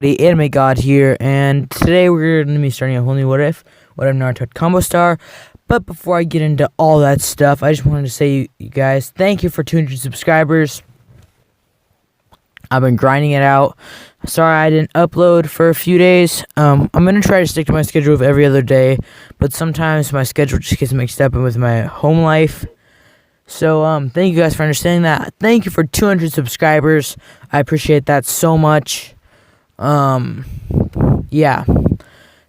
The Anime God here, and today we're going to be starting a whole new What If Naruto Combo Star. But before I get into all that stuff, I just wanted to say, you guys, thank you for 200 subscribers. I've been grinding it out. Sorry I didn't upload for a few days. I'm going to try to stick to my schedule of every other day, but sometimes my schedule just gets mixed up with my home life. So, thank you guys for understanding that. Thank you for 200 subscribers. I appreciate that so much. Yeah.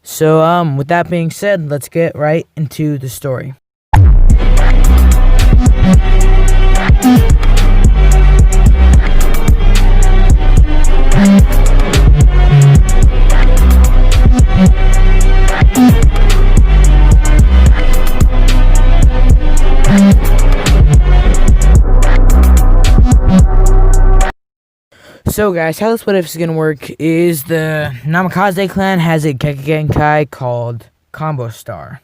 So, with that being said, let's get right into the story. So guys, how this What If is going to work is the Namikaze clan has a Kekigenkai called Combo Star.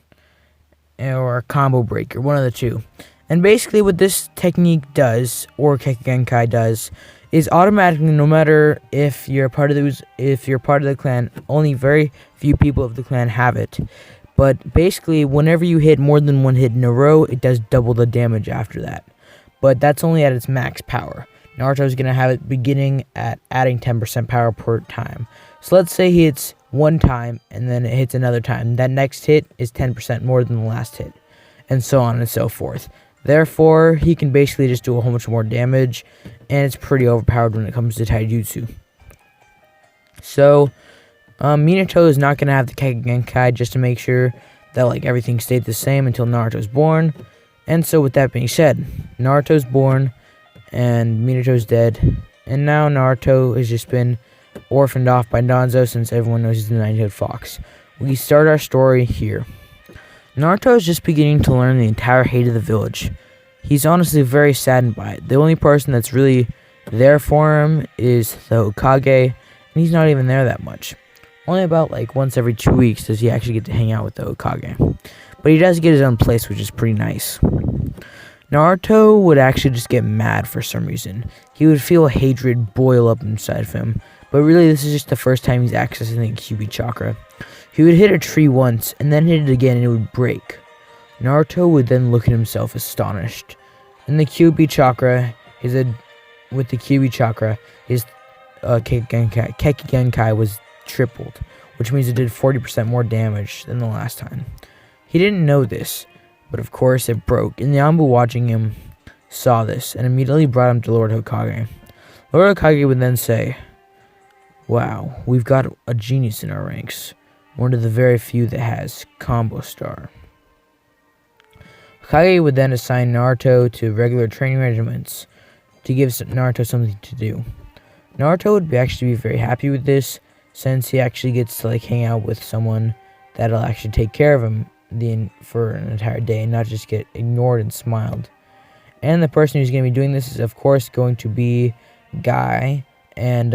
Or Combo Breaker, one of the two. And basically what this technique does, or Kekigenkai does, is automatically, no matter if you're part of the clan, only very few people of the clan have it. But basically, whenever you hit more than one hit in a row, it does double the damage after that. But that's only at its max power. Naruto's going to have it beginning at adding 10% power per time. So let's say he hits one time and then it hits another time. That next hit is 10% more than the last hit. And so on and so forth. Therefore, he can basically just do a whole bunch more damage. And it's pretty overpowered when it comes to taijutsu. So, Minato is not going to have the Kekigenkai just to make sure that everything stayed the same until Naruto's born. And so with that being said, Naruto's born. And Minato's dead, and now Naruto has just been orphaned off by Danzo since everyone knows he's the Nine-Tailed Fox. We start our story here. Naruto is just beginning to learn the entire hate of the village. He's honestly very saddened by it. The only person that's really there for him is the Hokage, and he's not even there that much. Only about once every 2 weeks does he actually get to hang out with the Hokage. But he does get his own place, which is pretty nice. Naruto would actually just get mad for some reason. He would feel hatred boil up inside of him. But really, this is just the first time he's accessing the Kyuubi chakra. He would hit a tree once, and then hit it again, and it would break. Naruto would then look at himself astonished. And the Kyuubi chakra, his Kekigenkai was tripled, which means it did 40% more damage than the last time. He didn't know this. But of course it broke, and the Anbu watching him saw this, and immediately brought him to Lord Hokage. Lord Hokage would then say, "Wow, we've got a genius in our ranks, one of the very few that has Combo Star." Hokage would then assign Naruto to regular training regiments, to give Naruto something to do. Naruto would actually be very happy with this, since he actually gets to hang out with someone that'll actually take care of him for an entire day and not just get ignored and smiled. And the person who's going to be doing this is of course going to be Guy, and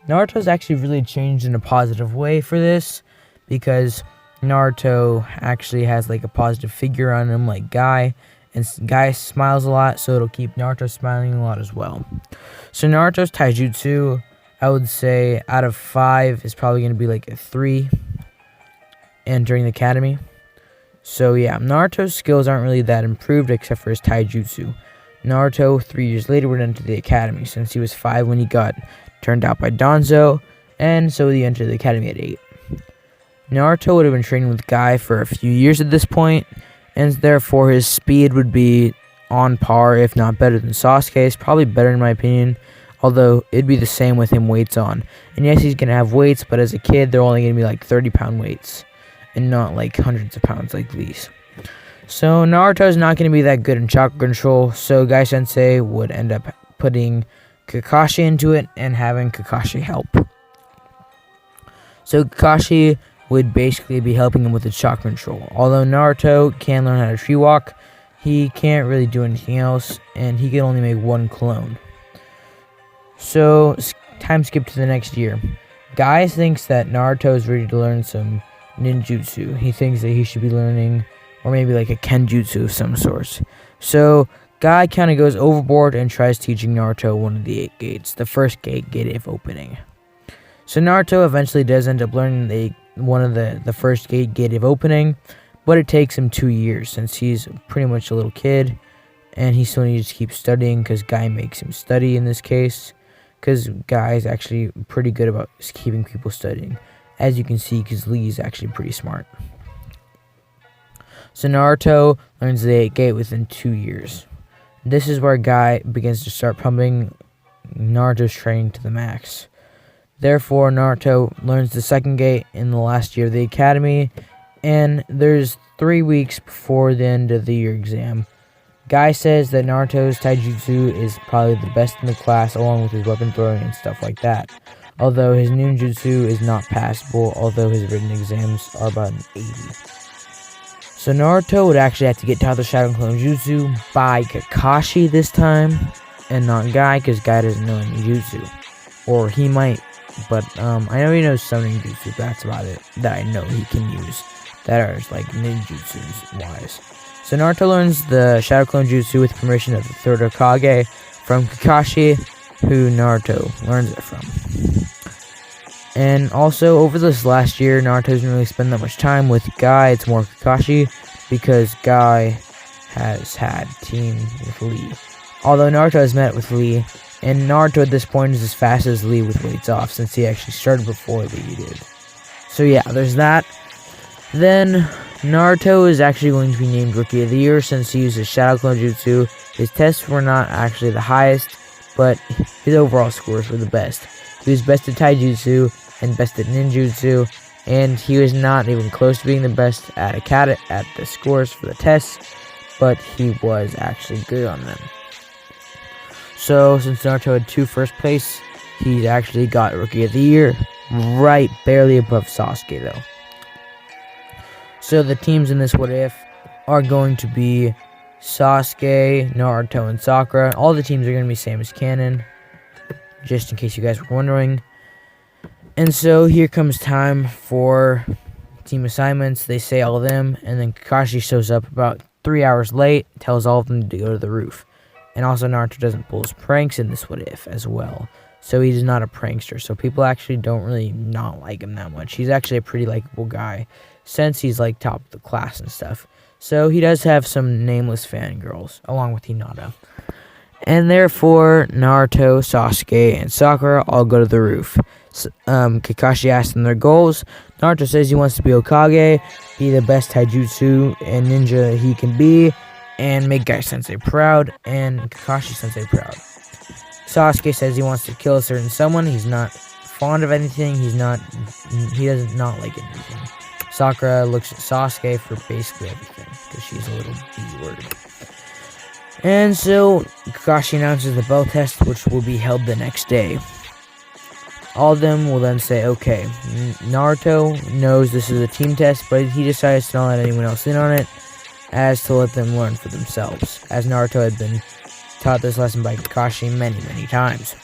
Naruto's actually really changed in a positive way for this, because Naruto actually has a positive figure on him like Guy, and Guy smiles a lot, so it'll keep Naruto smiling a lot as well. So Naruto's taijutsu, I would say out of 5 is probably going to be a 3 entering the academy. So yeah, Naruto's skills aren't really that improved except for his taijutsu. Naruto, 3 years later, would enter the academy, since he was 5 when he got turned out by Danzo, and so he entered the academy at 8. Naruto would have been training with Guy for a few years at this point, and therefore his speed would be on par, if not better than Sasuke's, probably better in my opinion, although it'd be the same with him weights on. And yes, he's going to have weights, but as a kid, they're only going to be 30-pound weights. And not hundreds of pounds like these. So Naruto's not going to be that good in chakra control, so Guy Sensei would end up putting Kakashi into it and having Kakashi help. So Kakashi would basically be helping him with the chakra control. Although Naruto can learn how to tree walk, he can't really do anything else, and he can only make one clone. So time skip to the next year. Guy thinks that Naruto is ready to learn some ninjutsu. He thinks that he should be learning, or maybe a kenjutsu of some sort. So Guy kind of goes overboard and tries teaching Naruto one of the 8 gates, the first gate if opening. So Naruto eventually does end up learning one of the first gate of opening, but it takes him 2 years since he's pretty much a little kid, and he still needs to keep studying because Guy makes him study in this case, because Guy is actually pretty good about keeping people studying, as you can see, because Lee is actually pretty smart. So Naruto learns the 8th gate within 2 years. This is where Guy begins to start pumping Naruto's training to the max. Therefore, Naruto learns the 2nd gate in the last year of the academy, and there's 3 weeks before the end of the year exam. Guy says that Naruto's taijutsu is probably the best in the class, along with his weapon throwing and stuff like that. Although his ninjutsu is not passable, although his written exams are about an 80. So Naruto would actually have to get taught the Shadow Clone Jutsu by Kakashi this time, and not Guy, because Guy doesn't know any jutsu. Or he might, but I know he knows some ninjutsu, but that's about it that I know he can use that are like ninjutsus wise. So Naruto learns the Shadow Clone Jutsu with permission of the 3rd Hokage from Kakashi, who Naruto learns it from. And also, over this last year, Naruto doesn't really spend that much time with Guy. It's more Kakashi, because Guy has had team with Lee. Although Naruto has met with Lee, and Naruto at this point is as fast as Lee with weights off, since he actually started before Lee did. So yeah, there's that. Then, Naruto is actually going to be named Rookie of the Year since he uses Shadow Clone Jutsu. His tests were not actually the highest, but his overall scores were the best. He was best at Taijutsu and best at Ninjutsu, and he was not even close to being the best at the scores for the tests, but he was actually good on them. So, since Naruto had 2 first place, he actually got Rookie of the Year, right barely above Sasuke though. So the teams in this What If are going to be Sasuke, Naruto, and Sakura. All the teams are going to be same as canon, just in case you guys were wondering. And so here comes time for team assignments. They say all of them, and then Kakashi shows up about 3 hours late, tells all of them to go to the roof. And also Naruto doesn't pull his pranks in this What If as well. So he's not a prankster, so people actually don't really not like him that much. He's actually a pretty likable guy, since he's like top of the class and stuff. So he does have some nameless fangirls, along with Hinata. And therefore, Naruto, Sasuke, and Sakura all go to the roof. Kakashi asks them their goals. Naruto says he wants to be Hokage, be the best taijutsu and ninja he can be, and make Guy Sensei proud, and Kakashi Sensei proud. Sasuke says he wants to kill a certain someone. He's not fond of anything. He does not like anything. Sakura looks at Sasuke for basically everything, because she's a little B-word. And so, Kakashi announces the bell test, which will be held the next day. All of them will then say, okay, Naruto knows this is a team test, but he decides to not let anyone else in on it, as to let them learn for themselves, as Naruto had been taught this lesson by Kakashi many, many times.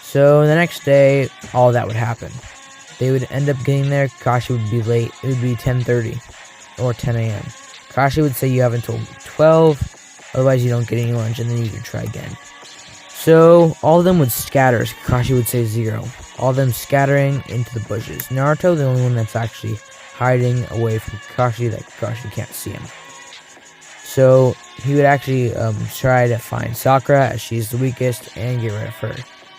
So, the next day, all that would happen. They would end up getting there. Kakashi would be late. It would be 10:30 or 10 a.m. Kakashi would say you have until 12, otherwise you don't get any lunch, and then you can try again. So, all of them would scatter, as Kakashi would say 0. All of them scattering into the bushes. Naruto, the only one that's actually hiding away from Kakashi, that Kakashi can't see him. So, he would actually try to find Sakura, as she's the weakest, and get rid of her.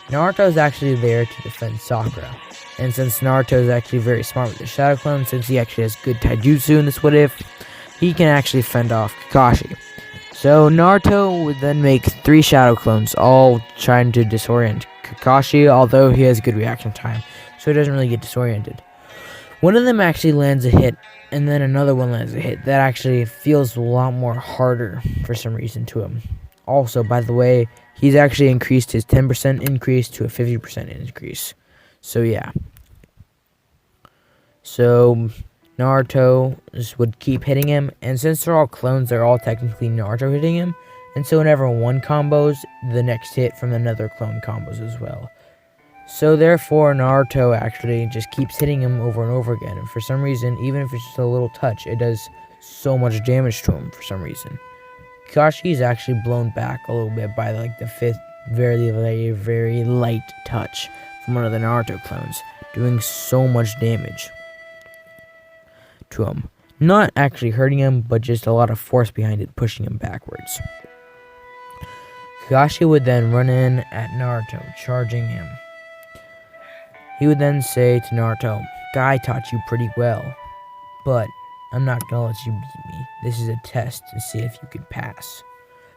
Naruto is actually there to defend Sakura. And since Naruto is actually very smart with the Shadow Clone, since he actually has good taijutsu in this What If, he can actually fend off Kakashi. So Naruto would then make 3 Shadow Clones, all trying to disorient Kakashi, although he has good reaction time, so he doesn't really get disoriented. One of them actually lands a hit, and then another one lands a hit that actually feels a lot more harder for some reason to him. Also, by the way, he's actually increased his 10% increase to a 50% increase. So yeah. So Naruto would keep hitting him, and since they're all clones, they're all technically Naruto hitting him, and so whenever one combos, the next hit from another clone combos as well. So therefore, Naruto actually just keeps hitting him over and over again, and for some reason, even if it's just a little touch, it does so much damage to him for some reason. Kakashi is actually blown back a little bit by like the 5th very, very, very light touch from one of the Naruto clones, doing so much damage to him. Not actually hurting him, but just a lot of force behind it, pushing him backwards. Kakashi would then run in at Naruto, charging him. He would then say to Naruto, "Guy taught you pretty well, but I'm not gonna let you beat me. This is a test to see if you can pass."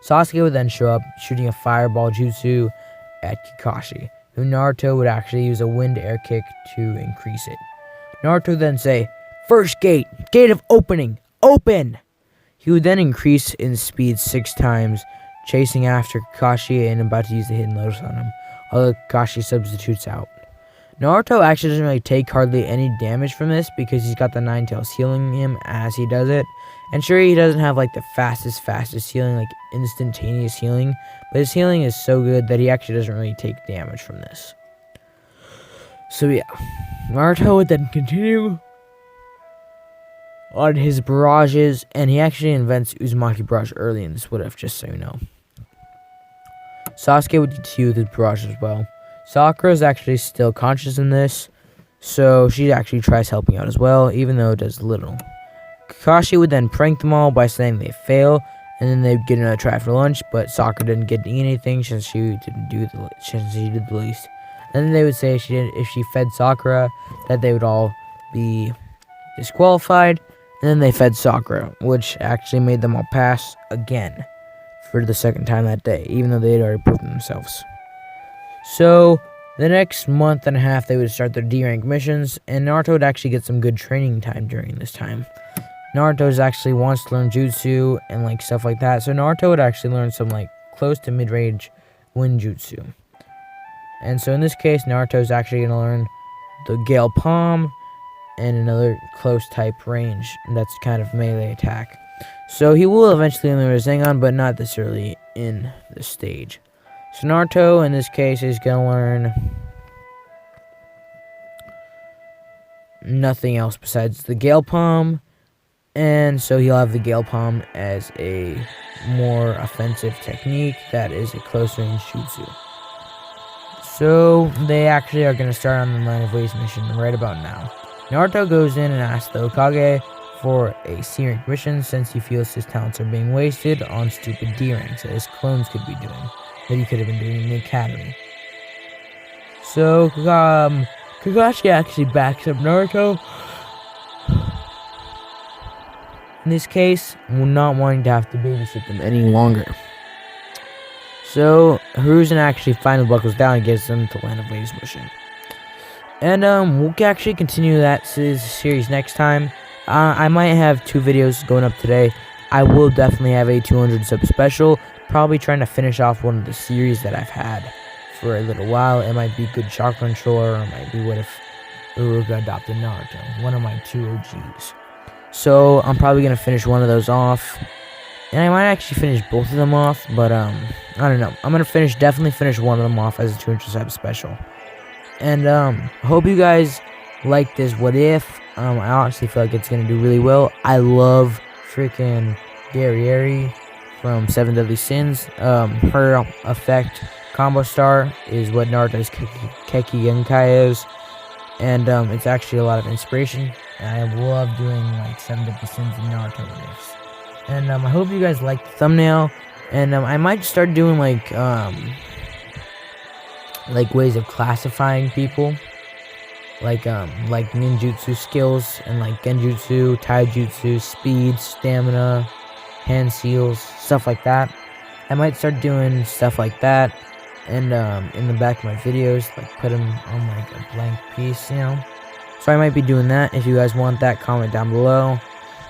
Sasuke would then show up, shooting a fireball jutsu at Kakashi, who Naruto would actually use a wind air kick to increase it. Naruto would then say, "First gate, gate of opening, open!" He would then increase in speed 6 times, chasing after Kakashi and about to use the hidden lotus on him, although Kakashi substitutes out. Naruto actually doesn't really take hardly any damage from this because he's got the Nine Tails healing him as he does it. And sure, he doesn't have like the fastest healing, like instantaneous healing, but his healing is so good that he actually doesn't really take damage from this. So yeah, Naruto would then continue on his barrages, and he actually invents Uzumaki Barrage early in this what if, just so you know. Sasuke would continue with his barrage as well. Sakura is actually still conscious in this, so she actually tries helping out as well, even though it does little. Kakashi would then prank them all by saying they fail, and then they'd get another try for lunch, but Sakura didn't get to eat anything since she did the least. And then they would say if she fed Sakura, that they would all be disqualified, and then they fed Sakura, which actually made them all pass again for the second time that day, even though they had already proven themselves. So, the next month and a half, they would start their D-rank missions, and Naruto would actually get some good training time during this time. Naruto actually wants to learn jutsu and like stuff like that, so Naruto would actually learn some like close to mid-range wind jutsu. And so in this case, Naruto is actually going to learn the Gale Palm and another close type range that's kind of melee attack. So he will eventually learn Rasengan, but not this early in the stage. So Naruto, in this case, is going to learn nothing else besides the Gale Palm, and so he'll have the Gale Palm as a more offensive technique that is a close range jutsu. So they actually are going to start on the Line of Ways mission right about now. Naruto goes in and asks the Hokage for a C-rank mission since he feels his talents are being wasted on stupid D-ranks that his clones could be doing, that he could have been doing in the academy. So Kakashi actually backs up Naruto in this case, not wanting to have to babysit them any longer. So Hiruzen actually finally buckles down and gets them to Land of Waves mission. And we'll actually continue that series next time. I might have 2 videos going up today. I will definitely have a 200 sub special. Probably trying to finish off one of the series that I've had for a little while. It might be Good Chakra Controller, or it might be What If Uruga Adopted Naruto. One of my 2 OGs. So I'm probably going to finish one of those off. And I might actually finish both of them off, but I don't know. I'm going to definitely finish one of them off as a 200 sub special. And hope you guys like this What If. I honestly feel like it's going to do really well. I love freaking Guerrieri from 7 Deadly Sins. Her effect, Combo Star, is what Naruto's Keki Genkai is. And it's actually a lot of inspiration. And I love doing like 7 Deadly Sins and Naruto What Ifs. And I hope you guys like the thumbnail. And I might start doing like ways of classifying people. Like ninjutsu skills and like genjutsu, taijutsu, speed, stamina, hand seals, stuff like that. I might start doing stuff like that, and in the back of my videos, like put them on like a blank piece, you know. So I might be doing that. If you guys want that, comment down below.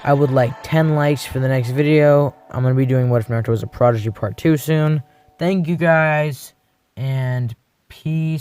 I would like 10 likes for the next video. I'm gonna be doing What If Naruto Was a Prodigy Part 2 soon. Thank you guys, and peace.